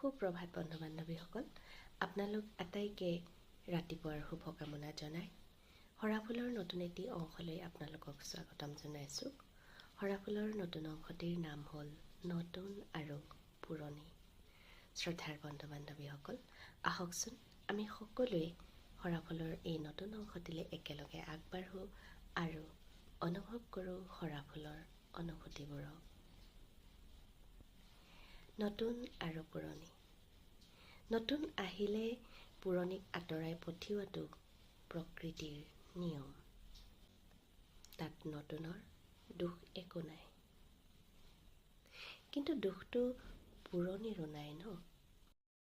সুপ্ৰভাত বন্ধু বান্ধৱীসকল, আপোনালোক আটাইকে ৰাতিপুৱাৰ শুভকামনা জনাই সৰাফুলৰ নতুন এটি অংশলৈ আপোনালোকক স্বাগতম জনাইছোঁ। সৰাফুলৰ নতুন অংশটিৰ নাম হ'ল নতুন আৰু পুৰণি। শ্ৰদ্ধাৰ বন্ধু বান্ধৱীসকল, আহকচোন আমি সকলোৱে সৰাফুলৰ এই নতুন অংশটিলৈ একেলগে আগবাঢ়োঁ আৰু অনুভৱ কৰোঁ সৰাফুলৰ অনুভূতিবোৰক। নতুন আৰু পুৰণি। নতুন আহিলে পুৰণিক আঁতৰাই পঠিওৱাটো প্ৰকৃতিৰ নিয়ম। তাত নতুনৰ দোষ একো নাই, কিন্তু দুখটো পুৰণিৰো নাই ন।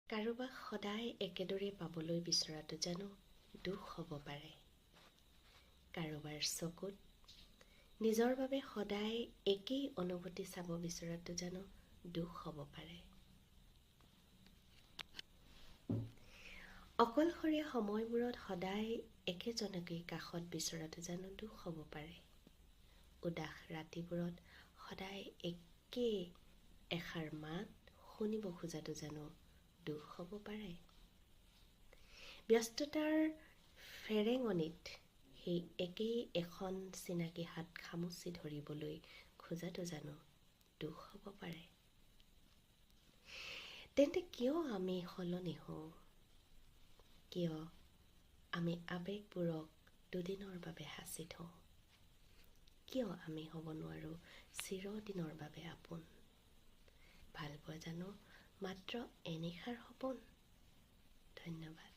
কাৰোবাক সদায় একেদৰে পাবলৈ বিচৰাটো জানো দুখ হ'ব পাৰে? কাৰোবাৰ চকুত নিজৰ বাবে সদায় একেই অনুভূতি চাব বিচৰাটো জানো দুখ হ'ব পাৰে? অকলশৰীয়া সময়বোৰত সদায় একেজনকেই কাষত বিচৰাটো জানো দুখ হ'ব পাৰে? উদাস ৰাতিবোৰত সদায় একে এষাৰ মাত শুনিব খোজাটো জানো দুখ হ'ব পাৰে? ব্যস্ততাৰ ফেৰেঙনিত সেই একেই এখন চিনাকি হাত খামুচি ধৰিবলৈ খোজাটো জানো দুখ হ'ব পাৰে? তেন্তে কিয় আমি সলনি হওঁ? কিয় আমি আৱেগবোৰক দুদিনৰ বাবে সাঁচি থওঁ? কিয় আমি হ'ব নোৱাৰোঁ চিৰদিনৰ বাবে আপোন? ভাল পোৱা জানো মাত্ৰ এনিশাৰ সপোন? ধন্যবাদ।